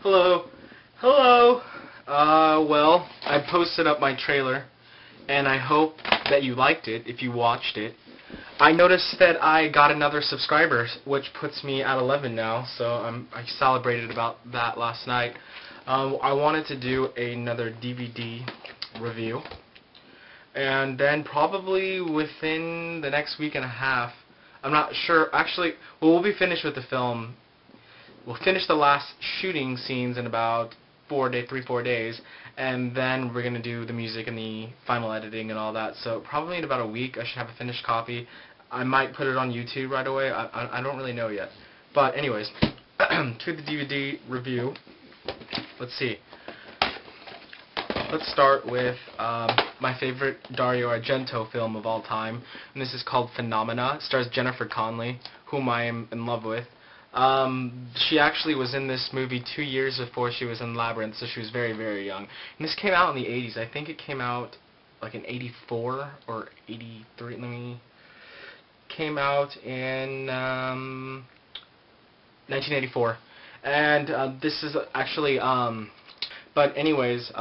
Hello. Hello. Well, I posted up my trailer, and I hope that you liked it if you watched it. I noticed that I got another subscriber, which puts me at 11 now, so I celebrated about that last night. I wanted to do another DVD review, and then probably within the next week and a half, I'm not sure, actually, well, we'll be finished with the film. We'll finish the last shooting scenes in about 4 days, and then we're going to do the music and the final editing and all that. So probably in about a week I should have a finished copy. I might put it on YouTube right away. I don't really know yet. But anyways, to the DVD review. Let's see. Let's start with my favorite Dario Argento film of all time, and this is called Phenomena. It stars Jennifer Connelly, whom I am in love with. She actually was in this movie 2 years before she was in Labyrinth, so she was very, very young. And this came out in the 80s. I think it came out like in 84 or 83. Came out in 1984. And this is actually, but anyways,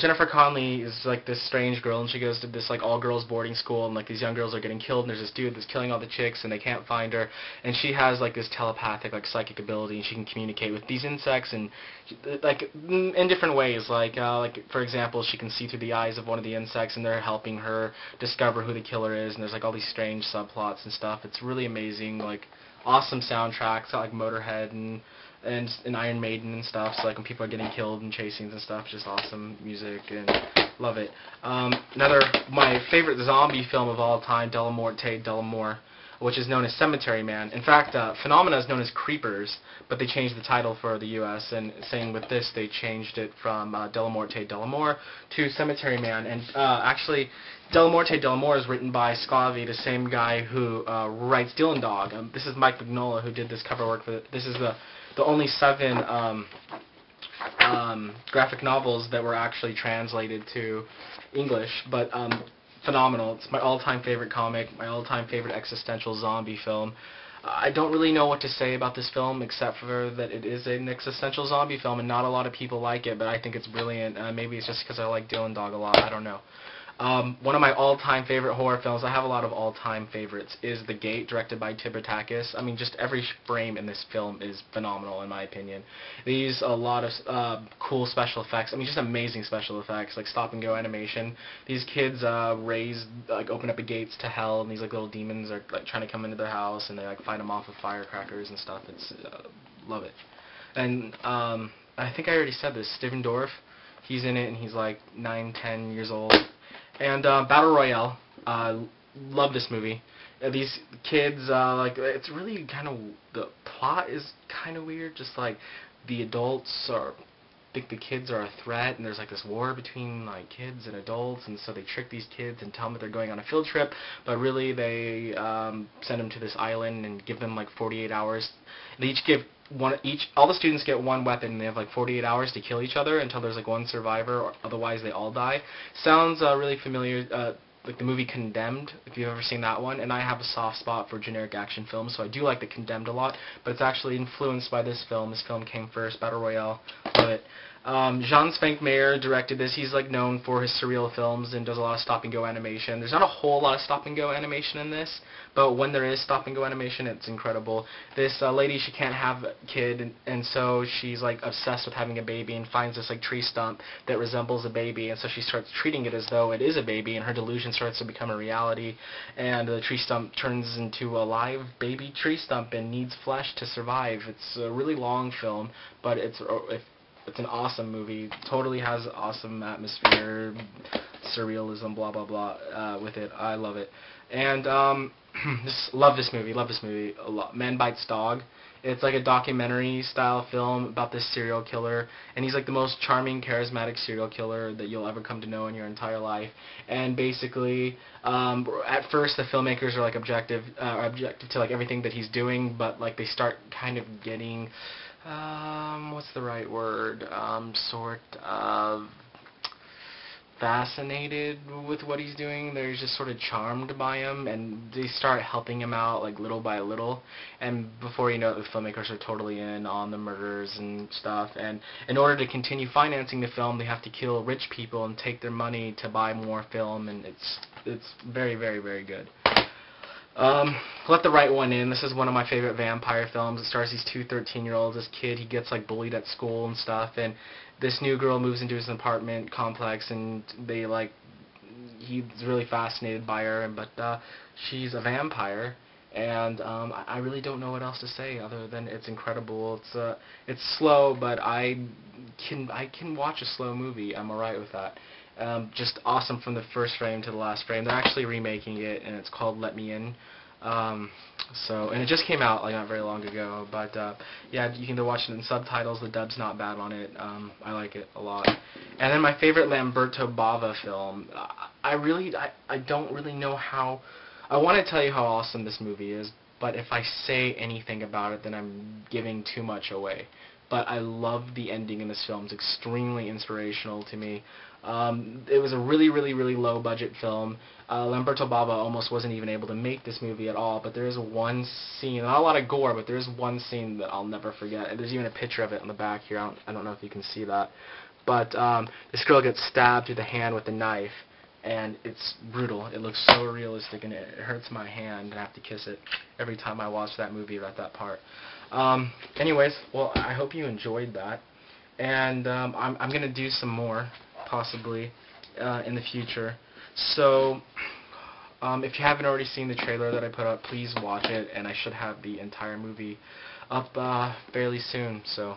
Jennifer Connelly is like this strange girl, and she goes to this like all-girls boarding school, and like these young girls are getting killed, and there's this dude that's killing all the chicks, and they can't find her, and she has like this telepathic, like psychic ability, and she can communicate with these insects, and like in different ways, like for example, she can see through the eyes of one of the insects, and they're helping her discover who the killer is, and there's like all these strange subplots and stuff. It's really amazing, like awesome soundtracks, it's got like Motorhead and Iron Maiden and stuff, so like when people are getting killed and chase scenes and stuff, just awesome music, and love it. My favorite zombie film of all time, Della Morte, Della More, which is known as Cemetary Man. In fact, Phenomena is known as Creepers, but they changed the title for the U.S., and saying with this, they changed it from Della Morte, Della More to Cemetary Man, and actually, Della Morte, Della More is written by Sclavi, the same guy who writes Dylan Dog. This is Mike Mignola who did this cover work for this is the only 7 graphic novels that were actually translated to English, but phenomenal. It's my all-time favorite comic, my all-time favorite existential zombie film. I don't really know what to say about this film except for that it is an existential zombie film, and not a lot of people like it, but I think it's brilliant. Maybe it's just because I like Dylan Dog a lot, I don't know. One of my all-time favorite horror films, I have a lot of all-time favorites, is The Gate, directed by Tibertakis. I mean, just every frame in this film is phenomenal, in my opinion. They use a lot of cool special effects. I mean, just amazing special effects, like stop-and-go animation. These kids open up the gates to hell, and these like little demons are like trying to come into their house, and they like fight them off with firecrackers and stuff. It's love it. And I think I already said this. Steven Dorff, he's in it, and he's like 9, 10 years old. And Battle Royale, love this movie. These kids, it's really kind of, the plot is kind of weird, just like the adults think the kids are a threat, and there's like this war between like kids and adults, and so they trick these kids and tell them that they're going on a field trip, but really they send them to this island and give them like 48 hours. They each give all the students get one weapon, and they have like 48 hours to kill each other until there's like one survivor, or otherwise they all die. Sounds really familiar, like the movie Condemned, if you've ever seen that one, and I have a soft spot for generic action films, so I do like the Condemned a lot, but it's actually influenced by this film. This film came first, Battle Royale, love it. Jean Spank Meyer directed this. He's like known for his surreal films and does a lot of stop-and-go animation. There's not a whole lot of stop-and-go animation in this, but when there is stop-and-go animation, it's incredible. This lady, she can't have a kid, and so she's like obsessed with having a baby and finds this like tree stump that resembles a baby, and so she starts treating it as though it is a baby, and her delusion starts to become a reality, and the tree stump turns into a live baby tree stump and needs flesh to survive. It's a really long film, but it's an awesome movie. Totally has awesome atmosphere, surrealism, blah blah blah with it. I love it. And love this movie a lot. Man Bites Dog. It's like a documentary style film about this serial killer, and he's like the most charming, charismatic serial killer that you'll ever come to know in your entire life. And basically, at first the filmmakers are like objective to like everything that he's doing, but like they start kind of getting what's the right word? Sort of fascinated with what he's doing. They're just sort of charmed by him, and they start helping him out like little by little. And before you know it, the filmmakers are totally in on the murders and stuff. And in order to continue financing the film, they have to kill rich people and take their money to buy more film. And it's very, very, very good. Let the Right One In. This is one of my favorite vampire films. It stars these two 13-year-olds. This kid, he gets like bullied at school and stuff, and this new girl moves into his apartment complex, and he's really fascinated by her, but she's a vampire, and I really don't know what else to say other than it's incredible. It's slow, but I can watch a slow movie. I'm alright with that. Just awesome from the first frame to the last frame. They're actually remaking it, and it's called Let Me In. And it just came out like not very long ago, but yeah, you can either watch it in subtitles. The dub's not bad on it. I like it a lot. And then my favorite Lamberto Bava film. I don't really know how. I want to tell you how awesome this movie is, but if I say anything about it, then I'm giving too much away. But I love the ending in this film. It's extremely inspirational to me. It was a really, really, really low budget film. Lamberto Bava almost wasn't even able to make this movie at all, but there is one scene, not a lot of gore, but there is one scene that I'll never forget. And there's even a picture of it on the back here. I don't know if you can see that. But this girl gets stabbed through the hand with a knife, and it's brutal. It looks so realistic, and it hurts my hand, and I have to kiss it every time I watch that movie at that part. Anyways, well, I hope you enjoyed that, and I'm going to do some more, possibly, in the future. So, if you haven't already seen the trailer that I put up, please watch it, and I should have the entire movie up fairly soon, so...